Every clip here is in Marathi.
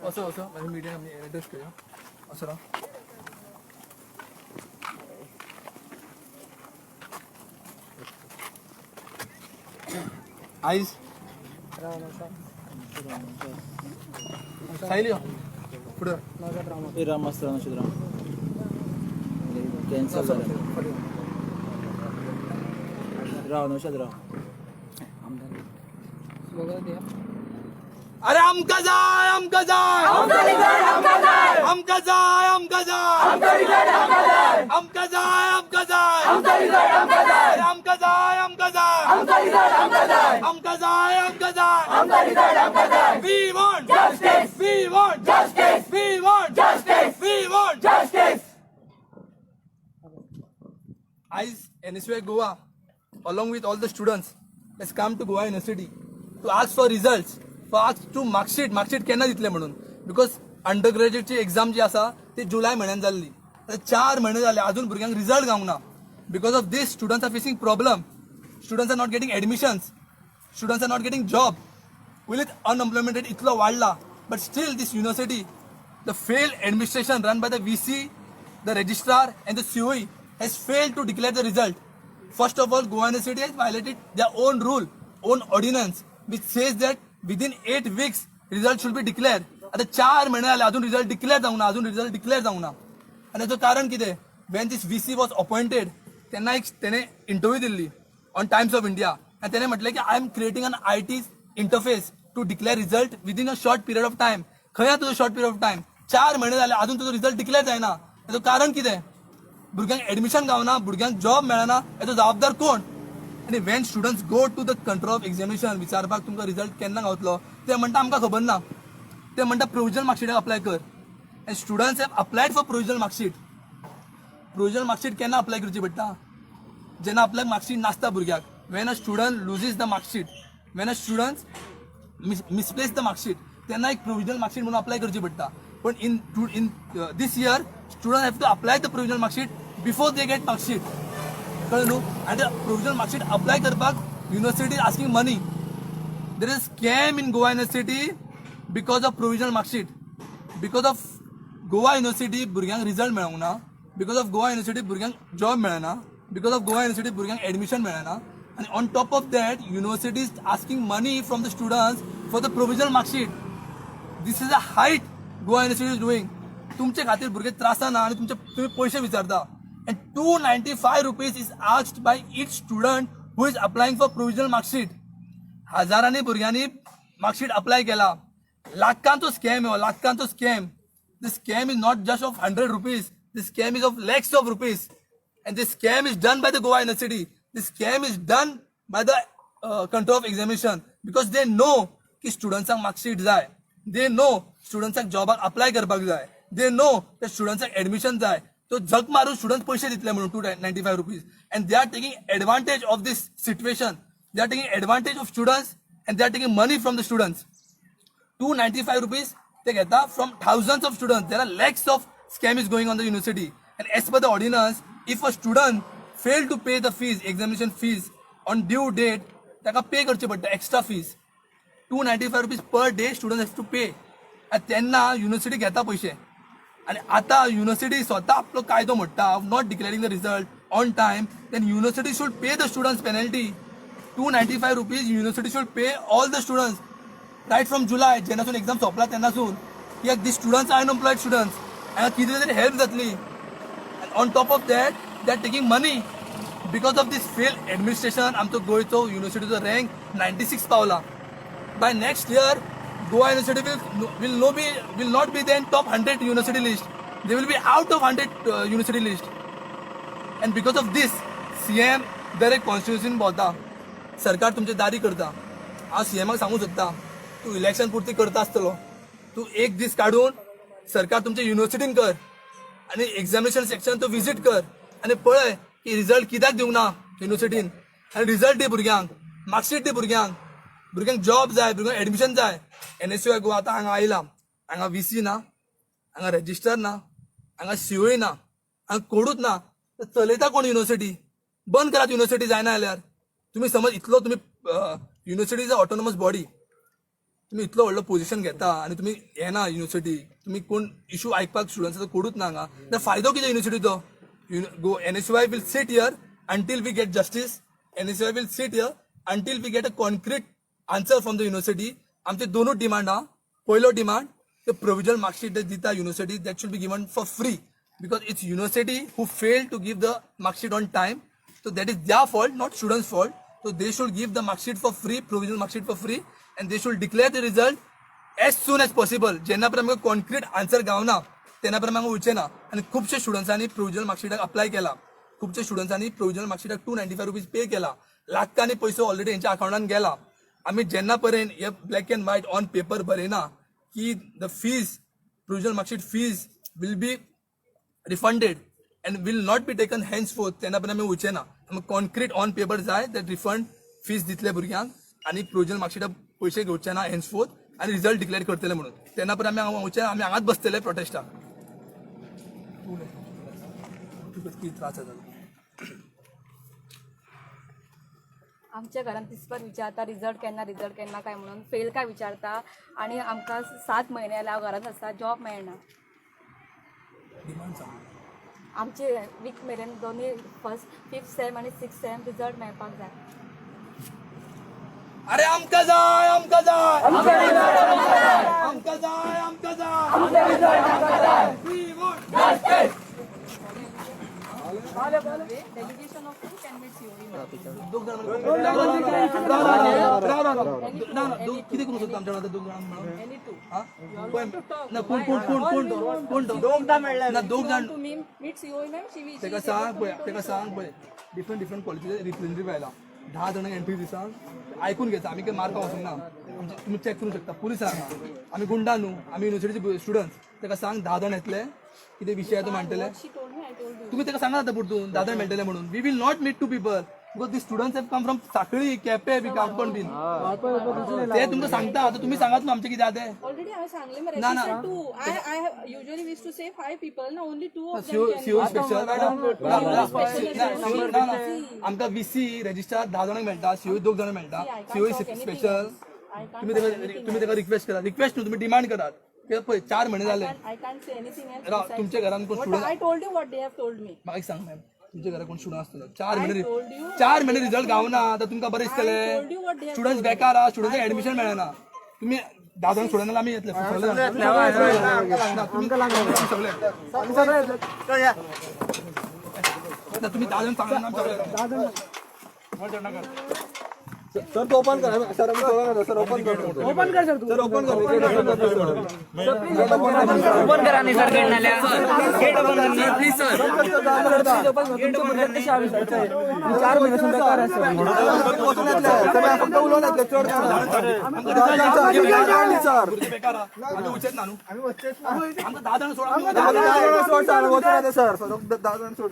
असं माझ्या मीडिया ॲड्रेस करूया असं ना आईस साहिल पुढं राम असतं नक्षत्राम कॅन्सल झालं राव नक्षत्राम अरे हमका जाय हमका जाय हमका जाय हमका जाय हमका जाय हमका जाय हमका जाय हमका जाय हमका जाय हमका जाय हमका जाय हमका जाय we want justice we want justice we want justice we want justice Eyes NSY Goa along with all the students has come to Goa University to ask for results for ask to marksheet केन्ना दितले म्हणून बिकॉज अंडर ग्रॅज्युएटची एक्झाम जी आसा ती जुलय म्हयन्यान जाल्ली 4 म्हयने जाले अजून भुरग्यांक रिजल्ट गावंक ना because of these students are facing problem students are not getting admissions students are not getting job with unemployment rate इतलो वाडला but still this university the failed administration run by the VC the registrar and the COE has failed to declare the result. First of all, Goa University has violated their own rule, own ordinance, which says that within 8 weeks result should be declared. आता 4 महिने झाले अजून रिझल्ट डिक्लेअर जाऊन ना अजून रिझल्ट डिक्लेअर जाऊन ना आणि त्याचं कारण किती Wien this VC was appointed त्यांना एक त्याने इंटरव्ह्यू दिली ऑन टाइम्स ऑफ इंडिया आणि त्याने म्हटलं की I am creating an IT interface to declare result within a short period of time खंय तुझं शॉर्ट पिरियड ऑफ टाइम 4 महिने झाले अजून तुझं रिझल्ट डिक्लेअर जायना त्याचं कारण किती भुरग्यांक एडमिशन गावना भुरग्यांक जॉब मेळना हेचो जबाबदार कोण आनी when students go to the control of examination विचारपाक तुमकां रिजल्ट केन्ना गावतलो ते म्हणटा आमकां खबर ना ते म्हणटा प्रोविजनल मार्कशीटाक अप्लाय कर and students have applied for provisional marksheet केन्ना अप्लाय करची पडटा जेन्ना आपल्याक मार्कशीट नासता भुरग्याक when a student loses the marksheet when a students misplace the marksheet तेन्ना एक प्रोविजनल मार्कशीट म्हणून अप्लाय करची पडटा पण in this year student have to apply the provisional marksheet before they get marksheet कळ्ळें न्हू आनी ते प्रोविजनल मार्कशीट अप्लाय करपाक university asking money there is scam in Goa university because of provisional marksheet because of Goa university भुरग्यांक रिजल्ट मेळोंक ना बिकॉज ऑफ गोवा युनिव्हर्सिटी भुरग्यांक जॉब मेळना बिकॉज ऑफ गोवा युनिव्हर्सिटी भुरग्यांक एडमिशन मेळना आनी on top of that university is asking money from the students for the provisional marksheet these is a height Goa university is doing तुमचे खातीर भुरगे त्रासान आनी तुम्ही पैसे विचारता and 295 rupees is asked by each student who is applying for provisional mark sheet. हजारांनी भुरग्यांनी मार्कशीट अप्लाय केला लाखांचो स्कॅम हो लाखांचो scam this scam is not just of 100 rupees this scam is of lakhs of rupees and this scam is done by the Goa University this scam is done by the control of examination because they know की स्टुडंट्सांक मार्कशीट जाय they know स्टुडंट्सांक जॉबाक अप्लाय करपाक जाय they know that स्टुडंट्सांक एडमिशन जाय तो झक मारून स्टुडंट्स पैसे दितले म्हणून 295 rupees and they are taking advantage of this situation they are taking advantage of students and they are taking money from the students 295 rupees they get from thousands of students there are lakhs of scam is going on the university and as per the ordinance if a student fail to pay the fees examination fees on due date ताका पे करचे पडटा extra fees 295 rupees per day students have to pay and तेन्ना युनिव्हर्सिटी घेता पैसे आणि आता युनिव्हर्सिटी स्वतः आपलो कायदो म्हणटा of not declaring the result on time then university should pay the students penalty 295 rupees university should pay all the students right from July जेन्नासून एक्झाम सोंपला तेन्नासून कित्याक the students are unemployed students हांगा कितें तरी हेल्प जातली and on top of that they are taking money because of this fail administration आमचो गोंयचो युनिव्हर्सिटीचो रँक 96 पावला by next year Goa University will not be then top 100 university list. They will be out of 100 university list. And because of this, CM direct constitution बोलता. सरकार तुमचे दारी करता. आज CM सांगू शकता. तू इलेक्शन पुरती करता असतलो. तू एक दीस काढून सरकार तुमच्या युनिव्हर्सिटीन कर आणि एक्झामिनेशन सेक्शन तो विजीट कर आणि पळय की रिझल्ट कित्याक दिवंक ना युनिव्हर्सिटीन आणि रिझल्ट दी भुरग्यांक मार्कशीट दी भुरग्यांक जॉब जाय भुरग्यांक एडमिशन जाय NSUI गोवा आतां हांगा आयला हांगा VC ना हांगा रजिस्टर ना हांगा COE ना हांगा कोडूच ना तर चलयता कोण युनिव्हर्सिटी बंद करात युनिव्हर्सिटी जायना जाल्यार तुम्ही समज इतलो तुम्ही university is a autonomous body तुम्ही इतलो व्हडलो पोझिशन घेता आणि तुम्ही येना युनिव्हर्सिटी तुम्ही कोण इशू आयकपाक स्टुडंट्साचो कोडूच ना हांगा तर फायदो कितें युनिव्हर्सिटीचो NSUI will sit here until we get justice NSUI will sit here until we get a concrete answer from the university आमचे दोनूच डिमांड हा पयलो डिमांड द प्रोविजनल मार्कशीट दिता university that should be given for free because it's university who fail to give the marksheet on time so that is their fault not students fault so they should give the mark sheet for free provisional mark sheet for free and they should declare the result as soon as possible जेन्ना पर्यंत आमकां कॉन्क्रीट आन्सर गावना तेन्ना पर्यंत आमकां उरचें ना आनी खुबशे स्टुडंट्सांनी प्रोविजनल मार्कशीटाक अप्लाय केला खुबशे स्टुडंट्सांनी प्रोविजनल मार्कशीटाक ₹295 पे केला लाखांनी पयसो ऑलरेडी हेंच्या अकाउंटान गेला आमी जेन्ना पर्यंत हे black and white on paper बरयना की the fees provisional marksheet fees will be refunded and will not be taken henceforth तेन्ना पर्यंत आमी वयचे ना आमकां कॉन्क्रीट ऑन पेपर जाय दॅट रिफंड फीज दितले भुरग्यांक आनी प्रोविजनल मार्कशीटाक पयशे घेवचे ना henceforth आनी रिजल्ट डिक्लेअर करतले म्हणून तेन्ना पर्यंत आमी हांगा वयचे आमी हांगाच बसतले प्रोटेस्टाक किती त्रास जाता आमच्या घरान दिसपाक विचारता रिजल्ट केन्ना काय म्हणून फेल काय विचारता आणि आमकां 7 म्हयने जाले हांव घरांत आसा जॉब मेळना डिमांड सांग आमचे वीक मेरेन दोन्ही फर्स्ट 5th सेम आणि 6th सेम रिजल्ट मेळपाक जाय अरे आमकां जाय आमकां जाय आमकां जाय We want justice. Delegation of two candidates किती करू शकतो आमच्या दोघ जाण म्हणून एनी टू ना कोण दोघ जाण तुम्ही मीट सीओ मॅम शिवी तेका सांग पळय डिफरंट क्वालिटीचे रिप्रेझेंटेटिव्ह आयला 10 जाणांक एंट्री दिसा ऐकून घेता आम्ही काही मार्क वचूंक ना आमचे तुम्ही चेक करू शकता पुलीस हांगा आम्ही गुंडा न्हू आम्ही युनिव्हर्सिटीचे स्टुडंट्स तेका सांग 10 जाण येतले कितें विशय तो मांडटले तुम्ही तेका सांगा आता परतून 10 जाण मेळटले म्हणून we will not meet 2 people because the students have come from Sakhali Quepem B Canacona bin ते तुमकां सांगता आता तुम्ही सांगात न्हू आमचे कितें आहा ते ऑलरेडी हांवें सांगलें मरे ना, ना. registered two. I usually wish to say 5 people, no only 2 of them CO can. Special आमकां VC रजिस्टर 10 जाणांक मेळटा सीओ 2 जाणां मेळटा सीओ स्पेशल I can't तुम्ही तेका रिक्वेस्ट करा रिक्वेस्ट न्हू तुम्ही डिमांड करात कित्याक पळय 4 महिने जाले I can't say anything else. Rao besides तुमच्या घरान कोण what student I told you what they have told me. म्हाका एक सांग मॅम तुमच्या घरा कोण स्टुडंट आसतलो 4 महिने told you. 4 महिने रिजल्ट गावना आता तुमकां बरें I told you what they दिसतले have स्टुडंट्स बेकार आहा स्टुडंट्स एडमिशन मेळना तुम्ही 10 जाण स्टुडंट आमी येतले तुम्ही 10 जाण सांगा सर तो ओपन करा सर आम्ही सोडा ना सर ओपन कर सर तू सर ओपन कर ओपन करा नाही सर गेट नाल्या गेट ओपन कर sir please sir gate open कर कशी आवी 4 महिने सुद्धा करा सर फक्त उलवलं लेक्चर सर बेकार आमी उचेत ना न्हू आम्ही वचतेच आमकां 10 जाण सोडा 10 जण सोड सर वचून सर 10 जण सोड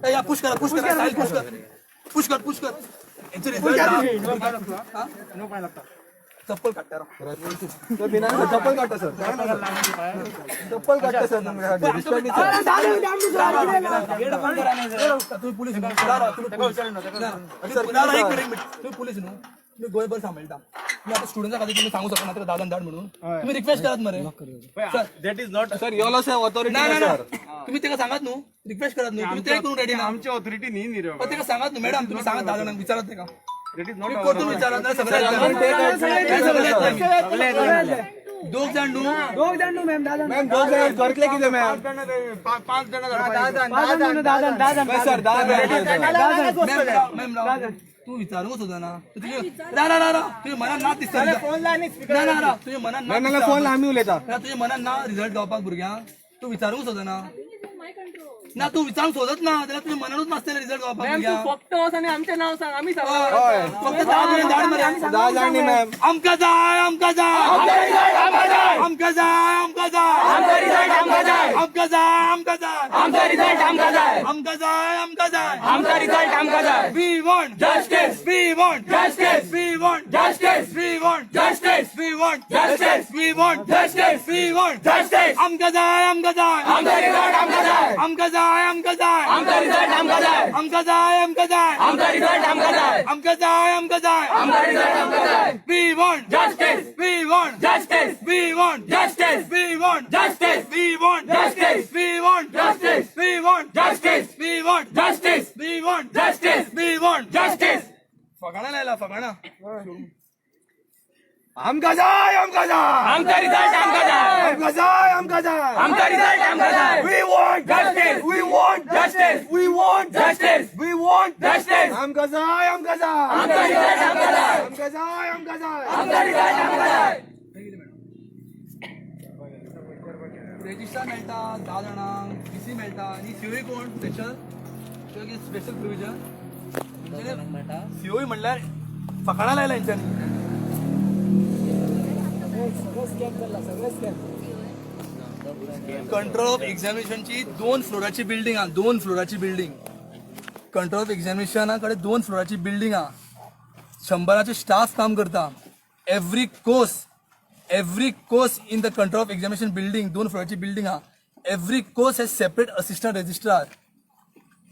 सर या पुश करा पुश कर यांचे रिझल्ट चप्पल काढता तर बिना चप्पल काढता सर चप्पल काढता सर तुम्ही पोलीस तुम्ही पोलीस न्हू तुम्ही गोंयभर सांबाळटा तुम्ही आता स्टुडंट्सा खातीर तुम्ही सांगू शकना ताका दादान धाड म्हणून तुम्ही रिक्वेस्ट करात मरे that is not sir you also have authority ना ना तुम्ही तेका सांगात न्हू रिक्वेस्ट करात न्हू तुम्ही ते करून रेडी ना आमची ऑथॉरिटी नाही रे पण तेका सांगात न्हू मॅडम तुम्ही सांगात दादांक विचारात तेका दॅट इज नॉट तुम्ही कोण तुम्ही विचारात ना सगळे दोघ जाण न्हू मॅम 2 जण करतले किती मॅम 5 जण सर 10 मॅम तू विचारूंक सुद्धा ना तुझ्या मनात ना दिसता तुझ्या मनात ना मॅम फोन आम्ही उलयता तुझ्या मनात ना रिझल्ट गावपाक भुरग्यांक तू विचारूंक सुद्धा ना ना तू विचारून सोदत ना त्याला तुम्ही मनानूच नासतले रिझल्ट वापस मॅम तू फक्त वच आणि आमचे नाव सांग आम्ही सांगू. फक्त 10 मिनिट धाड मरे जा जाणी मॅम आमका जाय आमका जाय आमका जाय आमका जाय आमका जाय आमका जाय आमका जाय आमका जाय आमचा रिझल्ट आमका जाय. आमका जाय आमका जाय आमचा रिझल्ट आमका जाय. We want Justice. We want Justice. We want Justice. We want Justice. We want Justice. We want Justice. We want Justice. आमका जाय आमका जाय आमचा रिझल्ट आमका जाय. आमका जाय आमका जाय आमचा रिझल्ट आमका जाय. आमका जाय आमका जाय आमचा रिझल्ट आमका जाय. आमका जाय आमका जाय आमचा रिझल्ट आमका जाय. We want Justice. We want Justice. We want Justice. We want Justice. We want Justice. We want Justice. We want Justice. We want Justice. We want Justice. We want Justice. फगाणा लायला फगाणा आमका जाय आमका जाय आमचा रिझल्ट आमका जाय. आमका जाय आमका जाय आमचा रिझल्ट आमका जाय. We want Justice. We want Justice. We want Justice. We want Justice. आमका जाय आमका जाय आमचा रिझल्ट आमका जाय. आमका जाय आमका जाय आमचा रिझल्ट आमका जाय. रजिस्टर मेळटा 10 जाणांक पीसी मेळटा आनी सीओई कोण स्पेशल स्पेशल प्रोविजन सीओई म्हणल्यार फकाणा लायला हेंच्यांनी कंट्रोल ऑफ एक्झामिनेशनची 2 फ्लोराची बिल्डिंग हा 2 फ्लोराची बिल्डिंग कंट्रोल ऑफ एक्झामिनेशना कडेन 2 फ्लोराची बिल्डिंग हा 100चे स्टाफ काम करता every course in the control of examination building 2 फ्लोराची बिल्डिंग हा every course has separate assistant registrar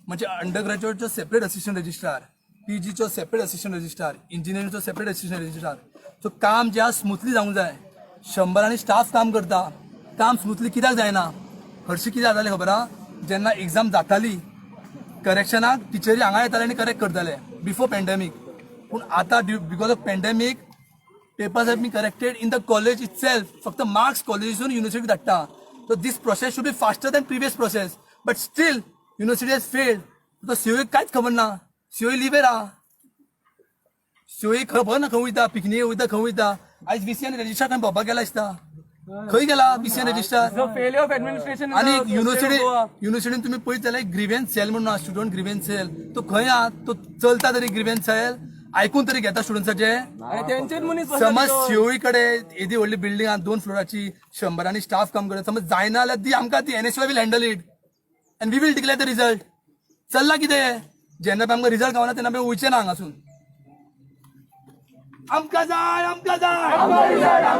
म्हणजे अंडर ग्रॅज्युएटचो सेपरेट असिस्टंट रजिस्ट्रार पीजीचो सेपरेट असिस्टंट रजिस्ट्रार इंजिनियरिंगचो सेपरेट असिस्टंट रजिस्ट्रार सो काम जे आसा स्मुथली जावंक जाय 100 स्टाफ काम करता काम स्मुथली कित्याक जायना हरशीं कितें जातालें खबर आहा जेन्ना एग्जाम जाताली करेक्शनाक टिचरी हांगा येताले आनी करेक्ट करताले बिफोर पॅन्डेमीक पूण आतां because of pandemic papers have been corrected in the college itself फक्त मार्क्स कॉलेजीसून युनिव्हर्सिटी धाडटा so these process should be faster than previous process but still university has failed तो सीओईक कांयच खबर ना सीओई लिव्हेर आहा सीओई खबर ना खंय वयता पिकनिकेक वयता खंय वयता आयज बीसीएन रजिस्टर खंय भोंवपाक गेला दिसता खंय गेला BCN register failure of administration. आणि युनिव्हर्सिटीन तुम्ही पळयत जाल्यार ग्रीव्हन्स सेल म्हणून आहा स्टुडंट ग्रीव्हन्स सेल तो खंय आहा तो चलता तरी ग्रीव्हन्स सेल आयकून तरी घेता स्टुडंट्साचे आणि त्यांचेच मनीस समज सीओई कडेन एदी व्हडली बिल्डिंग आहा 2 फ्लोराची 100 स्टाफ काम करता समज जायना जाल्यार ती आमकां ती NSY will handle it and we will declare the result चल्ला कितें जेन्ना आमकां रिझल्ट गावना तेन्ना आमी वयचे ना हांगासून आमकां जाय आमकां जाय आमकां जाय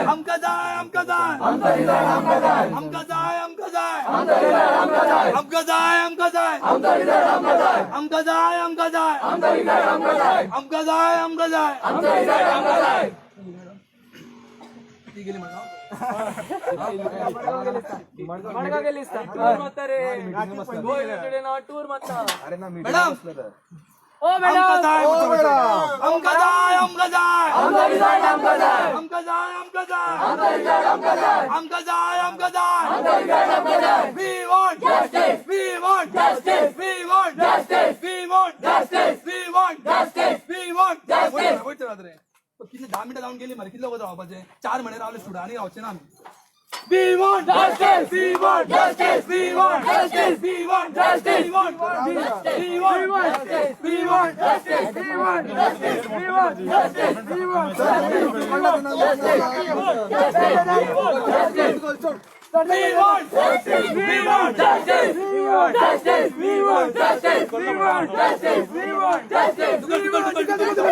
आमकां जाय आमकां जाय आमकां जाय आमकां जाय आमकां जाय आमकां जाय आमकां जाय आमकां जाय आमकां जाय आमकां जाय आमकां जाय आमकां जाय ती गेली म्हणा मडगाव गेली असता. टूर मारता रे. गो युनिव्हर्सिटी ना टूर मारता. मॅडम ओ मॅडम. आमकां जाय आमकां जाय आमकां जाय आमकां जाय आमकां जाय आमकां जाय आमकां जाय आमकां जाय आमकां जाय we want justice we want justice we want justice we want justice we want justice we want justice वयत Rawat रे कितले 10 मिनिटं जाऊन गेली मरे कितले वगत रावपाचे 4 महिने रावले स्टुडंट आनी रावचे ना आमी We want justice. We want justice. We want justice. We want justice. We want justice. We want justice. We want justice. We want justice. We want justice. We want justice. We want justice. We want justice. We want justice. We want justice. We want justice. We want justice. We want justice.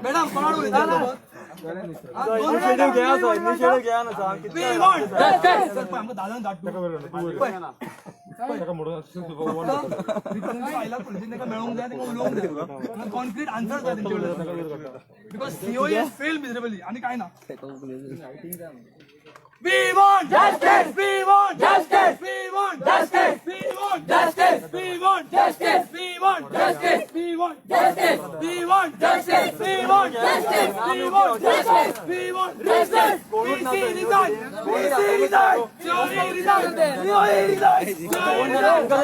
Madam कोणाला उलयता We want justice. सर पण आमकां दादान धाडटा मेळोंक जाय ताका उलोवंक जाय कॉन्क्रीट आन्सर जाय तेंचे कडेन because COE has failed miserably आनी कांय ना We want justice. We want justice. We want justice. We want justice. We want justice. We want justice. We want justice. We want justice. We want justice. We want justice. We want justice. We see resign. We see resign. COE resign. COE resign. COE resign.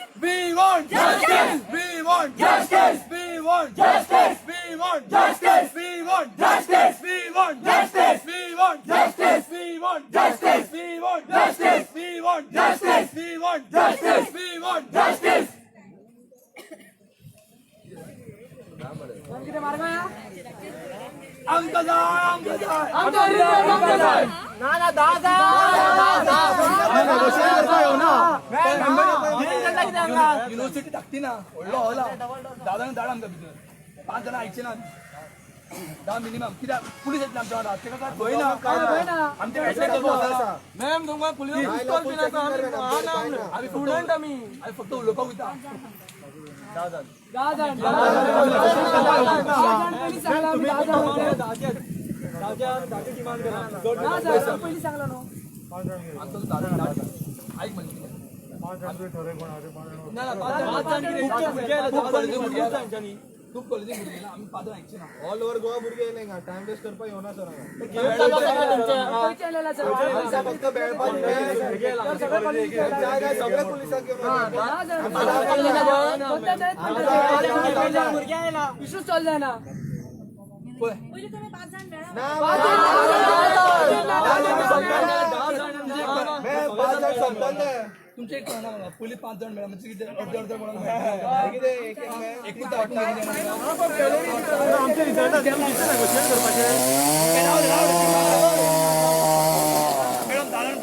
We want justice. We want justice. We want justice. We want justice. We want justice. We want justice. We want justice. We want justice. We want justice. We want justice. We want justice. We want justice. आमचं जाय, आमचं जाय. युनिव्हर्सिटी टाकती ना व्हडलो होला दादान धाड आमकां भितर 5 जाणां आयकचे ना 10 मिनिमम कित्याक पुलीस येतले आमच्या वांगडा तेका काय भंय ना आमच्या मॅम तुमकां पुलीस पिस्तॉल बीन आसा आमी स्टुडंट आमी फक्त उलोवपाक वयता ऐक म्हणजे खूप कॉलेजी भुरगे ना आमी 5 जाणां आयकचे ना ऑल ओव्हर गोवा भुरगे येयले हांगा टाइम वेस्ट करपाक येवना सर फक्त बेळपाक सगळ्या पुलिसांक इश्यूच चल जायना पळय तुमचे एक कळना म्हाका पयलीं 5 जाण मेळ्ळा म्हणजे कितें अर्दे अर्दे कोणाक एकूच आमच्या रिजल्टाक नेगोशिएट करपाचें मॅडम धाडण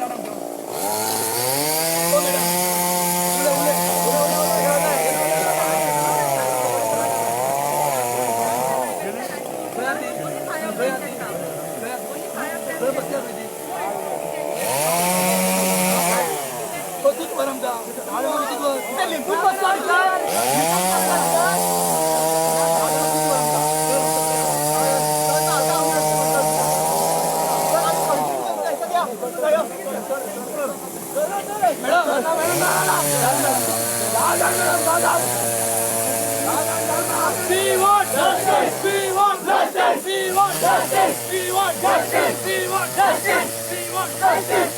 We want justice. We want justice. We want justice. We want justice. We want justice. We want justice.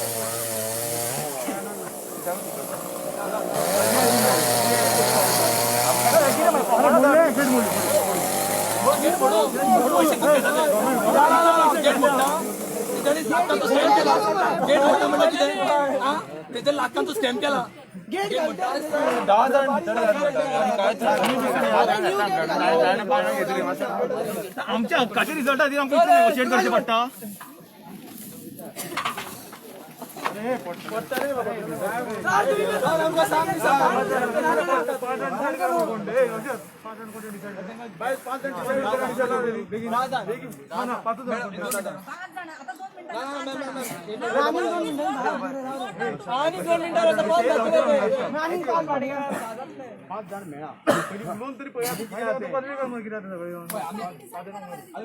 लाखांचो स्कॅम केला आमच्या हक्काचे रिझल्ट आधी आमकां नेगोशिएट करचे पडटा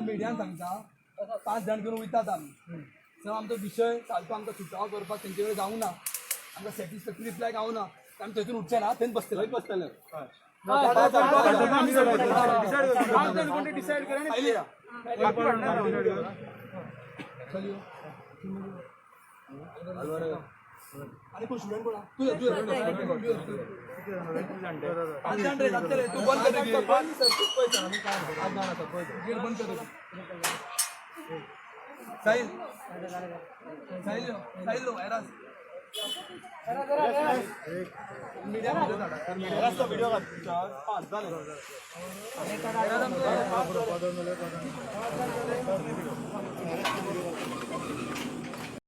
मिडियान सांगता 5 जाण घेवन वयतात आमी सो आमचो विषय सारको आमकां सुटावो करपाक तेंचे कडेन जावंक ना आमकां सॅटिस्फॅक्टरी रिप्लाय गावूं ना आमी थंयसून उठचे ना थंय बसतले आणि कोण स्टुडंट कोण तू बंद कर गेट बंद कर Sahil Sahil Sahil low eras media रास्ता व्हिडिओ काढ 5 झाले